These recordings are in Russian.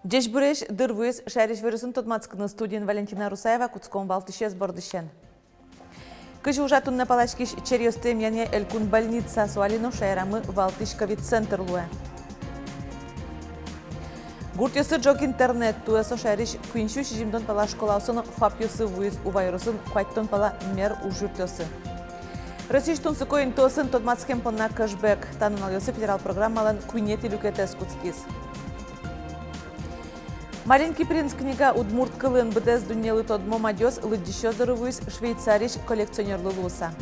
Деш буреш дырвыз шариш вирусун тотмацкыны студиян Валентина Русаева куцком балтышез бордышен. Кыжы ужатун на палачкиш черьёстым яне элькун больница суалину шайрамы валтыш ковид-центр луэ. Гуртёсы джок интернет туэсо шариш куиншу шижимдон пала школаусын фапьёсы вуиз у вайрусын квайттон пала мер ужуртёсы. Росиштун сыкоин тосын тотмацкем понна кэшбэк. Танун алёсы федерал программалан куинети люкетес куцкиз. Маленький принц книга удмурт кылын бдез дунелы тодмо мадёс лыддишё зарывуис швейцариш коллекционер лулуса.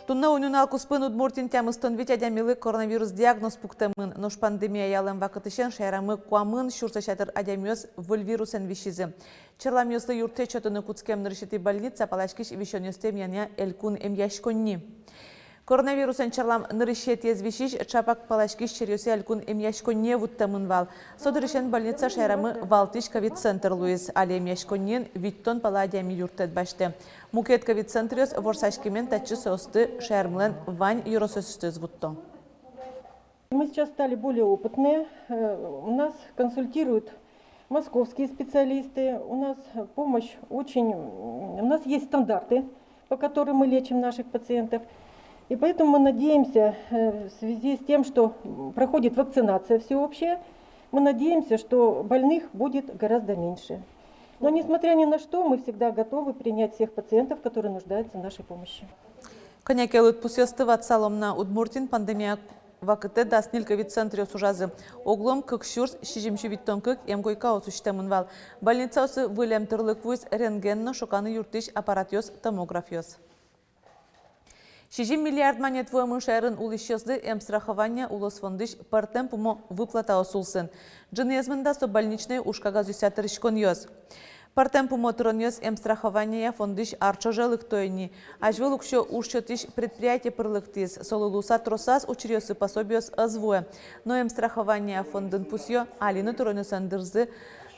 Тунна унюнал куспын удмуртин тямыстон вить адямилы коронавирус диагноз пуктамын, нош пандемия ялым вакытышен шайрамы куамын шурсашатыр адямёс вульвирусен вишизы. Черламёслы юрте чотыны куцкем нырышети больница палашкиш вишонёстем яня элькун эмьяшконни. Коронавирусен чарлам нырышет езвишиш чапак палашкиш черьёсе элькун эмьяшконне вуттамын вал. Содырышен больница шайрамы валтыш ковид-центр луиз, али эмьяшконнен виттон пала адями юртет башты. Мукет ковид-центрёс ворсашкимен тачы состы шайрмлен вань юросөсөстөз вутто. Мы сейчас стали более опытные. У нас консультируют московские специалисты. У нас помощь очень... У нас есть стандарты, по которым мы лечим наших пациентов. И поэтому мы надеемся, в связи с тем, что проходит вакцинация всеобщая, мы надеемся, что больных будет гораздо меньше. Но несмотря ни на что, мы всегда готовы принять всех пациентов, которые нуждаются в нашей помощи. Конякелут пусёстыват саломна удмуртин пандемия вакыты даснил ковид-центре сужазы. Оглом кыкшурс шижимши виттон кык эмгойка осуштамын вал. Больница осы вылем тырлык вуз рентгенно шоканы юртыш аппаратёс томографиос. 6 миллиард монет вымын шайрын улышчызды эмстрахования улос фондыш партем пумо выплата осулсын. Джинезмында со больничный ушкага зюсятырышкон ёз. Партем пумо тронёз эмстрахования фондыш арчожелык тойни. Ажвел укшо ушчотыш предприятие пырлыктыз. Солулуса тросас учрёсы пособиос азвуэ. Но эмстрахования фондын пусё алины тронёсан дырзы.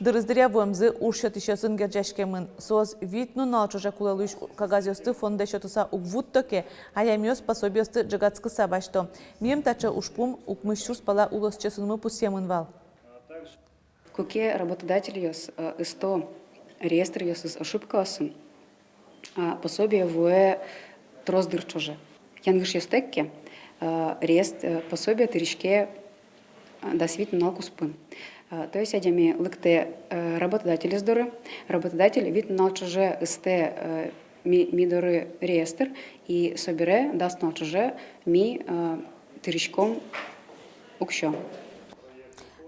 Дырыздыря вымзы ушчот ищёсын герджашкемын. Соз вид ну налчожа кулалыш кагазёсты фонда счётуса угвуттоке, а ямёс пособиосты джагацкы сабашто. Мием тача ушпум укмыщур спала улос чесунмы пусемын вал. Куке работодатель ёс исто реестр ёс из ошибка осын. Пособие вуэ троздырчоже. Янгыш ёстекке рест пособие тыришке дасвит налкуспын. То есть адями лыкте работодатель издоры, работодатель вид налчуже исте мидоры реестр и собере даст налчуже ми тыришком укщо.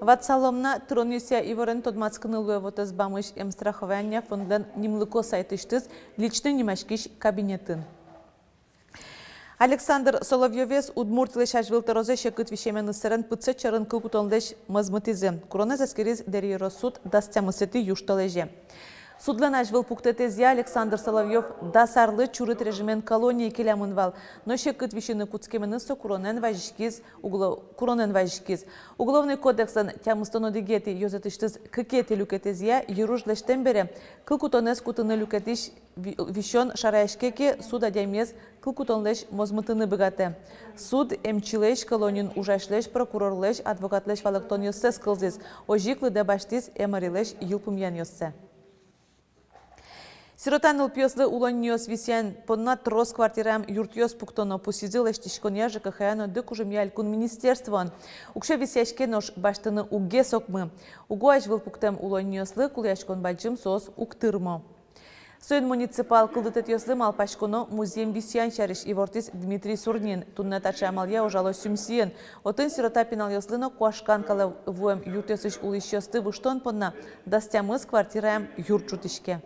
Ватсаломна тронюся иворен тодмацкыны луевотыз бамыш эмстрахования фондлен нимлыко сайтыштыз личный немашкиш кабинетін. Александр Соловьевес удмуртилеш ажвилтерозе шекыт вишемен ысырен пыце чарын кылкутонлеш мазмытизы. Куронез аскериз дерьеро суд дастямысети юшталеже. Судлен ажвил пуктетезия Александр Соловьев дасарлы чурыт режимен колонии келямын вал. Но шекыт вишины куцкеменысо куронен важишкиз. Уголовный кодексан тямыстон дигети йозетиштыз кыкети люкетезия юружлештен бере кылкутонез кутыны люкетиш вишон шарайшкеке суд адямез кылкутонлеш мозмытыны бігаты. Суд эмчилеш колонин ужашлеш прокурорлеш адвокатлеш валактон йоссе скылзиз. Ожиклы дебаштиз эмарилеш юлпумян йоссе. Сиротан ылпёслы улоньёс висян понна трос квартирам юртёс пуктоно пусизылеш тишконя ЖКХ-но дык уже мялькун министерствон. Укше висяшке нож баштыны уге сокмы. Угуаш выл пуктем улоньёслы куляшкон баджим сос уктырмо. Сойн муниципал кылдытет ёслы малпашконо музейм висян шариш ивортис Дмитрий Сурнин. Тунна тача амалия ужало сюмсиен. Отын сирота пинал ёслыно куашкан калев вуэм юртёсыш улышёсты выштон понна дастямыз квартираям юрчутышке.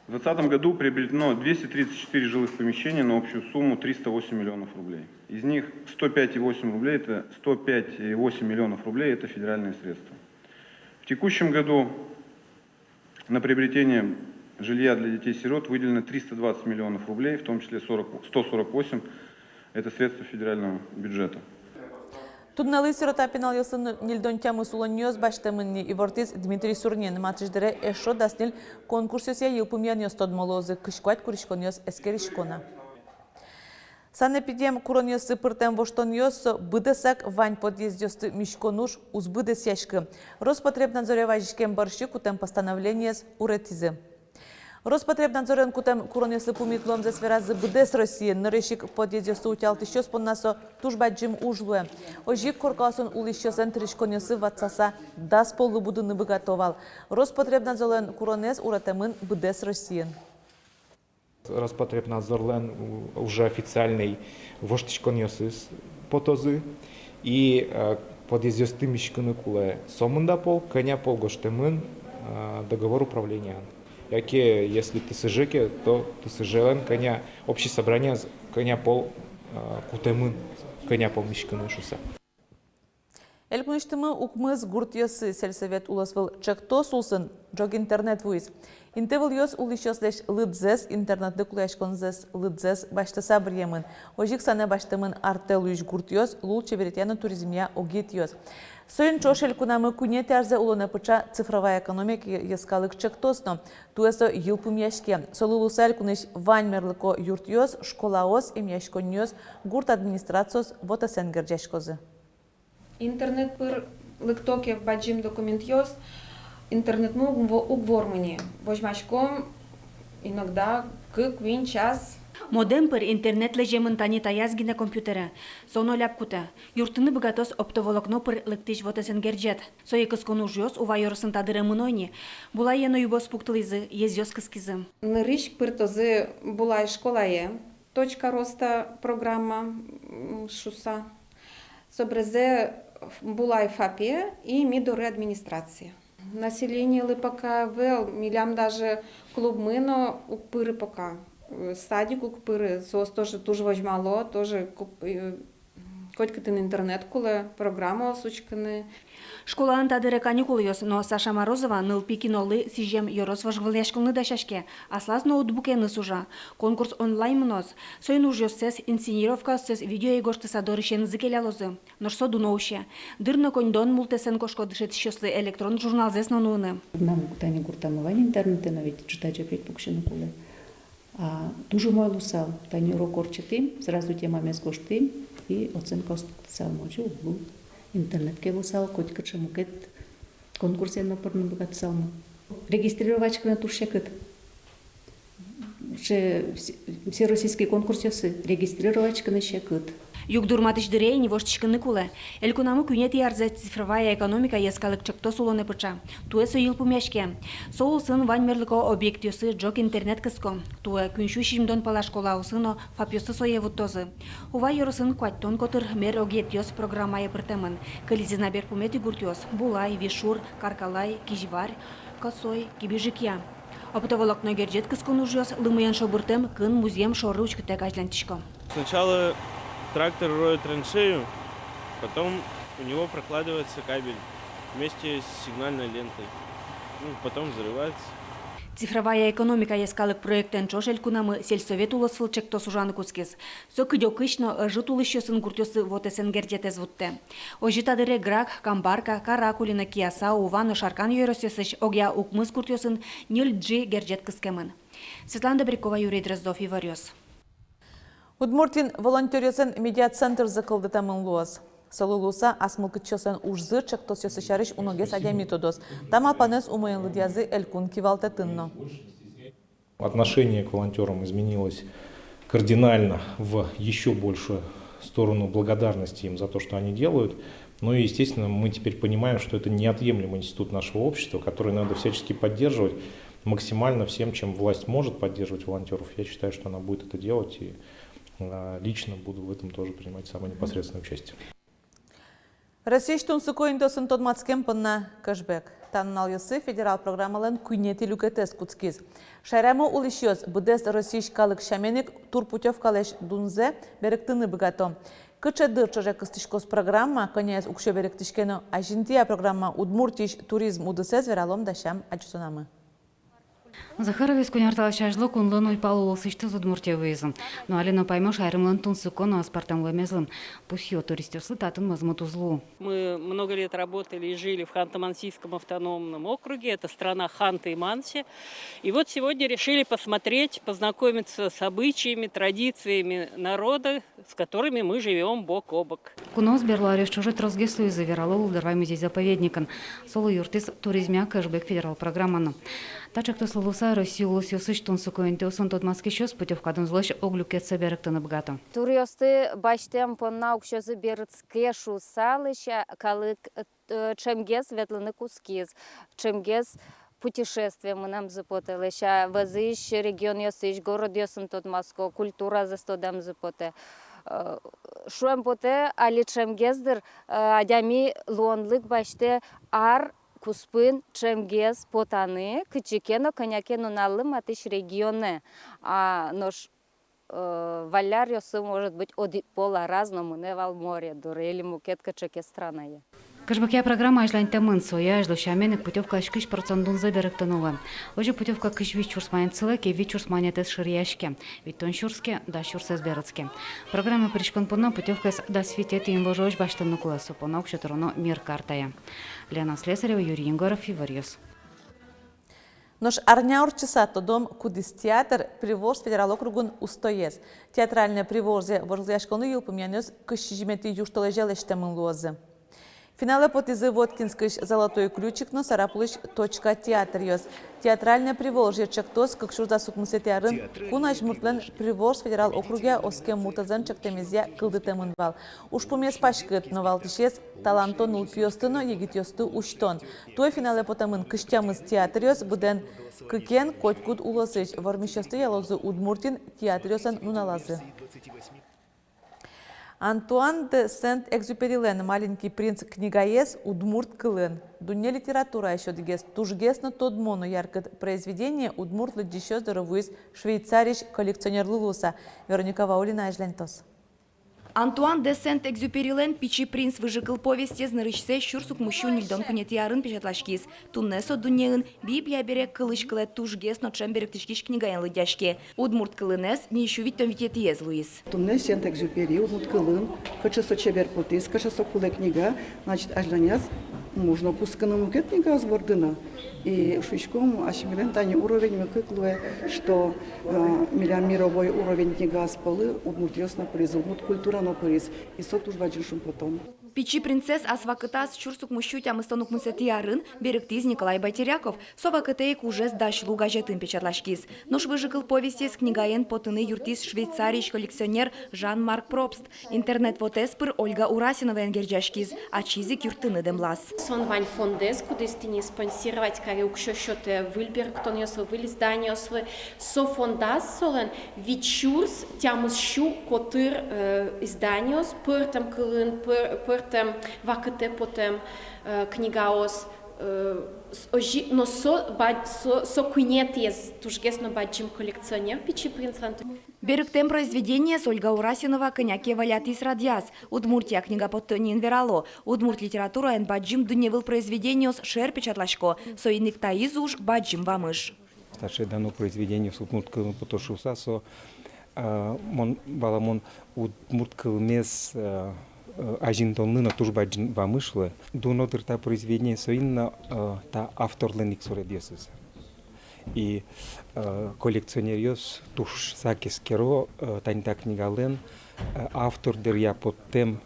В 2020 году приобретено 234 жилых помещения на общую сумму 308 миллионов рублей. Из них 105,8 миллионов рублей это федеральные средства. В текущем году на приобретение жилья для детей-сирот выделено 320 миллионов рублей, в том числе 148 – это средства федерального бюджета. Тудналы сирота пенал ясын нильдонтямы сулоньоз баштамынни ивортиз Дмитрий Сурнен матчдере эшо даснил конкурсия елпумьяньоз тодмолозы кышкуать куришконьоз эскеришкона. Санэпидем куроньосы пыртем воштоньоз быдесак вань подъездёсты мишконуш узбыдес яшкы. Роспотребнадзореважишкем барщи кутем постановление уретизы. Роспотребнадзорен кутем куроньосы пумитлом за сферазы быдес России нырышик подъездёсты утялтыщёс поннасо тужбаджим ужлуэ. Ожик коркасын улищёсен тришконьосы ватсаса дас полу будыны бы готовал. Роспотребнадзорен куронез уретемын быдес России. Роспотребнадзорлен уже официальный воштичконьосыз потозы и подъездёсты мишкыны куле сомында пол, коня пол гоштемын договор управления. Яке, если ты сыжеке, то ты сыжелен коня общее собрание коня пол кутемын коня пол мишкыны шуса. Элькуништымы укмыз гуртьосы сельсовет уласвыл чекто сулсын джог интернет вуиз. Интевыл йос улищослеш лыдзес интернетды кулешконзес лыдзес баштаса бірьемын. Ожик сане баштымын артел уйш гуртьос лул чеверетяны туризмия огит йос. Сойын чошель кунамы куне тәрзе улыны пыча цифровая экономика ескалык чектосно. Туэсо йылпум яшке. Солулусаль куныш ваньмерлыко юртьос, школаос им яшконьос гурт администрациос вотасенгер жашкозы. Интернет пыр лыктоке баджим документ йос, интернет ну угвормани. Возьмашком иногда квин час. Модем пыр интернет лежемын тани таязги на компьютера. Соно ляпкута. Юртыны богатос оптоволокно пыр лыктыш вотасенгерджет. Сое кыскону жёс ува йорсын тадыры мынони. Була ено юбос пуктылызы, езёс кыскизы. Нырыш пыртозы булай школае. Точка роста программа шуса. Собрезе булай ФАПе и мидоры администрации. Население лыпака вел, милям даже клуб мыно укпыры пока. Садик укпыры, сос тоже возьмало, тоже котькатын интернет куле, программа сучканы. Школаан тадыры каникулы йос, но Саша Морозова нылпи кинолы сижем йорос важгылешкылны дашашке, аслаз ноутбуке сужа. Конкурс онлайн мнос. Сойн уж йосес инсценировка сес видео игошты садорышен зыкелялозы. Норсо дуноуще. Дырно коньдон мултесен кошко дышет щослы электрон журнал зес нонуны. Нам тани гуртамывань интернеты навіть читать опять пукшины кулы. А дуже мой лусал, тани урок читим, сразу тема мезгоштим и оценка остал мочу углу. Интернет ке лусал, котика чемукет, конкурсе на порно богат салма. Регистрировачка на туршекет. Все российские конкурсы регистрировачка на щекет. Юг дурматыш дырей не воштичканы кулы. Элькунамы күнет ярзе цифровая экономика ескалык чекто сулоны пыча. Туэ соил пумяшке. Соул сын ваньмерлыко объектёсы джок интернет кыско. Туэ күншу шимдон пала школа усыно фапьёсы сое вуттозы. Ува йорысын куаттон котыр мер огетёс программая пыртемын. Кализина бер пумети гуртёс. Булай, Вишур, Каркалай, Кижварь, Косой, Кибижикья. Оптоволокно герджет кыскон ужёс, лымыян шобыртем кын музеем шоры учкыте кажлянтишко. Сначала трактор роет траншею, потом у него прокладывается кабель вместе с сигнальной лентой. Потом взрывается. Цифровая экономика ескалык проектен чошель кунамы сельсовет улосыл чекто сужаны кускес. Со кыдёкычно жут улыщосын гуртёсы вотесен герджетез вутте. Ожитадыре грак, камбарка, каракулина кияса, уваны шаркан йөрөсөсыш огя укмыз гуртёсын нёль-джи герджет кыскемын. Светлана Добрякова, Юрий Дроздов, Иварёс. Удмуртин волонтерёсын медиацентр закылды тамын луаз. Солулуса асмылкытчосын ужзы чекто сөсішарыш уногес адямитодос. Там апанес умыйын лыдязы элькун кивалте тынно. Отношение к волонтерам изменилось кардинально в еще большую сторону благодарности им за то, что они делают. Ну и, естественно, мы теперь понимаем, что это неотъемлемый институт нашего общества, который надо всячески поддерживать максимально всем, чем власть может поддерживать волонтеров. Я считаю, что она будет это делать, и лично буду в этом тоже принимать самое непосредственное участие. Россиштун сукоинтосын тодмацкем пынна кэшбэк. Таннал ясы федерал программалын күнети люкетес куцкиз. Шайрамы улышёз бұдес российскалык шаменик турпутевкалеш дунзе беректыны бігато. Кыча дырчыжа кыстышкос программа, коняз укшо беректишкено ажинтия программа Удмуртиш туризм удысез вералом дашам ачусунамы. Захаровец кунярталашажлы кунлын ойпалы олсышты Удмуртия выезын. Но алина поймешь айрымлын тунсыкону аспартам лемезлын. Пусьё туристерсы татын мазмут узлу. Мы много лет работали и жили в Ханты-Мансийском автономном округе. Это страна Ханты и Манси. И вот сегодня решили посмотреть, познакомиться с обычаями, традициями народа, с которыми мы живем бок о бок. Кунос берлариш чужит разгеслу и завирало Лудервай музей-заповедникан. Соло юртис туризмя кэшбэк федерал программаны. Тачак то словоса Россию лосиосыч тонсукоинте осон тот маски щас путевкадан злош оглюкет соберектаны богато. Туристы бачтем понаук що заберцке шусалища, калык чемгез ветланы кускиз, чемгез путешествия мы нам запотели, ща вазыш регион ясыш, город ясын тот маско, культура за стодам запоте. Шуем поте, али чемгездер, адями луонлык бачте ар Куспын, Чемгез, Потаны, Кычекено, Конякено, Налым, атыш регионы. А нож валяр ёсы может быть от пола разному, не вал море, дуре, или мукет качеке страна. Кэшбэкя программа ажлань тамын соя ажлу шаменек путевка ашкыш процентун заберектанова. Ожи путевка кыш вичурсманет целеке, вичурсманет эс ширяшке, витон шурске, да шурсес берецке. Программа пришкон пуна путевка с да светет им вожож баштанну классу, понок шатроно мир картая. Лена Слесарева, Юрий Егоров и Варьёс. Нож арняур часа то дом кудис театр привоз федерал округун устоез. Театральная привозе ворзляшкону юлпумянёс кыш-жимети юштолежелештемын лозы. Финалы потизы Воткинскыш «Золотой ключик» но сараплыш .театр ёс. Театральная приволжье чактос, как шурда сукмусетярын, кунаш муртлен приволж федерал округе оске муртазан чактемезя кылдытемын вал. Уж помес пашкыт, но валтышес талантон улпиостыно егитёсту уштон. Той финале потамын кыштямыз театр ёс, буден кыкен котькут улосыш. Вармишёсты ялозы Удмуртин театр ёсан нуналазы. Антуан де Сент-Экзюперилен, маленький принц книгаес, Удмурт кылын. Дуне литература еще дегес, тужгесно тодмону яркое произведение Удмурт лыдищё здоровуис швейцариш коллекционер Лулуса. Вероника Ваулина Ажлентос. Антуан де Сент-Экзюперилен пичи принц выжигал повести знарышсе щурсук мужчун нильдон кунетиярын печатлашкиз. Туннесо дунеын Библия берег кылыш кылет тужгес, но чем берег тишкиш книгаен лыдяшке. Удмурт кылынес не ищу вид том витетиез Луис. Тунне Сент-Экзюпери, Удмурт кылын, качасо чебер потис, качасо куле книга, значит, ажланяс можно пусканому кет книга сбордына. И шучком ашмилен тани уровень мы кыклуе, что мировой уровень книга сполы Удмуртиос на приз, Удмурт культура на приз, и сот уж баджишум потом. Пичи принцесс асвакытас чурсук мущутя мыстонук мусетиярын берегтиз Николай Байтеряков. Совакытейк уже сдашлу газетын печатлашкиз. Нож выжигал повести с книгаен потыны юртис швейцарич коллекционер Жан-Марк Пробст. Интернет-вотеспыр Ольга Урасинова энгерджашкиз, а чизик юртыны демлас. Сон вань фондес, куда стени спонсировать, каре укшёшёте выльбер, кто нёсо вылиздание ослы, со фондас солен, вичурс, тямус щу, котыр изданиос, пыртам кылын, пыртам вакыте потем книгаос, но со кунетиез, тужгесно баджим коллекционер, пичи принц Антон. Берегтем произведение с Ольга Урасинова «Коняки валятис радиас». Удмуртия книга подтонин верало. Удмурт литература эн баджим дуневыл произведение с шер печатлашко. Соиник таизуш баджим вамыш. Таше дано произведение с Удмурт кылын потошуса, со баламон Удмурт кылмес ажинтонлына туж баджим вамышлы. Дунотыр та произведение соинна та авторленик соредесыз. И коллекционерьос туш сакис керо таньта книгален автор дырья потем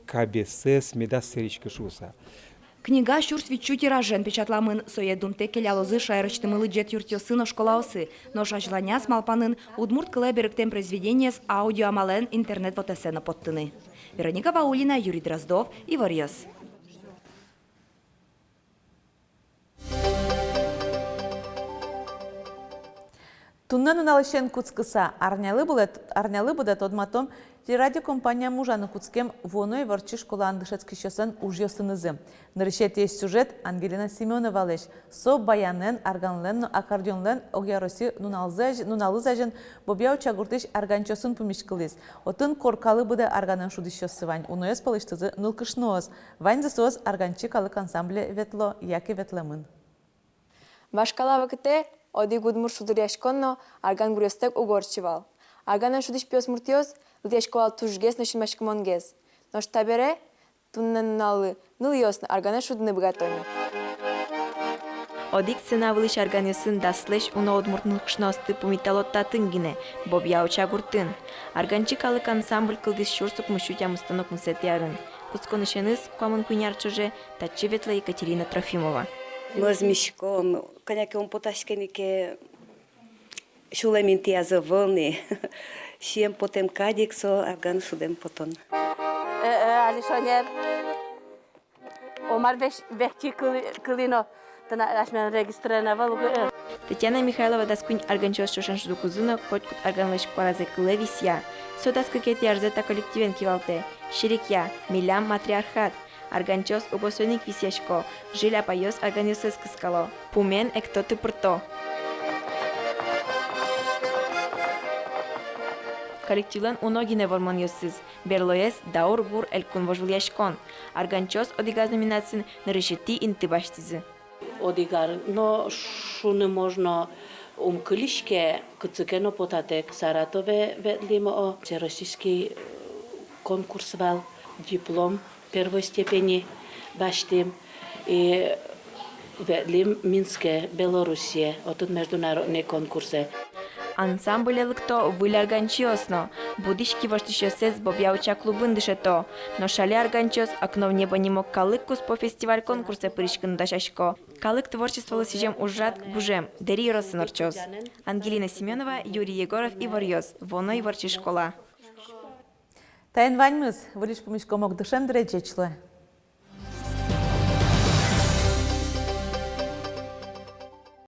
кабесес медас серичка шуса. Книга щурс вичу тиражен печатламын соедунте келялозы шайрычтымылы джет юртёсыно школаусы. Но шажланяс малпанын Удмурт кыле берегтем произведение с аудиоамален интернет-вотесена подтыны. Вероника Ваулина, Юрий Дроздов и Варьёс. Туннан уналышен куцкыса арнялы будет одматом радиокомпания мужаны куцкем воной ворчи школа андышецкищосын ужьосынызы. Нарышет есть сюжет Ангелина Семенова леш. Со баянен, арганлен, аккордеонлен, огяроси нуналызажын бобяу чагуртыш арганчосын пумишкылыз. Отын коркалы буде арганын шудышосы вань. Уноес полыштызы нылкышноз. Вань арганчи калык ансамбле ветло, яке ветлемын. Башкала вакыте Оди гудмур шудыр яшконно, арган гурестек угорчивал. Арганан шудиш пиос муртиос, лдешковал тужгес ношимашкмонгес. Нош табере, туннанналы, ныльосны аргана шудны бгатони. Одик цена вылыш арганысын даслеш уна одмуртныкшносты пумиталоттатын гине, боб яуча гуртын. Арганчик алык ансамбль кылдыс шурсук мышутя мустанок мусетярын. Кусконышеныс куамын куняр чуже, тачи ветла Екатерина Трофимова. Мазмишком, коняки он поташкенике шуламинтия завълни. Шием потем кадиксо, арган шудем потон. Алишонер, Омар вехчи кылино. Татьяна Михайлова даскунь арганчос шошан шудукузына котькут арганлыш кваразе кылевисья. Содаска кети арзета коллективен кивалте. Ширикья, милям матриархат. Арганчос угосойник висяшко. Жиля пайос арганьосес кыскало. Пумен эктоты пырто. Коллективлен уногине вормон йосыз. Берлоес даур гур элькун вожвлияшкон. Арганчос одигаз номинацин нарышити интыбаштизы. Одигар, но шуны можно умкылишке кыцыкено потатек Саратове ветлимо о российский конкурс вал диплом первой степени баштим и ветлим Минске, Белоруссия, отут международные конкурсы. Ансамбль елыкто выль арганчиосно. Будишки воштишосец бобяуча клубын дышето. Но шали арганчиос окно в небо не мог калыккус по фестиваль конкурса пришкан дашашко. Калык творчество лысижем ужат бужем. Дери росынорчос. Ангелина Семенова, Юрий Егоров и Варьёс. Воно и ворчи школа. Тайын ваньмыз, вылиш помешкомок дышен дречечлы.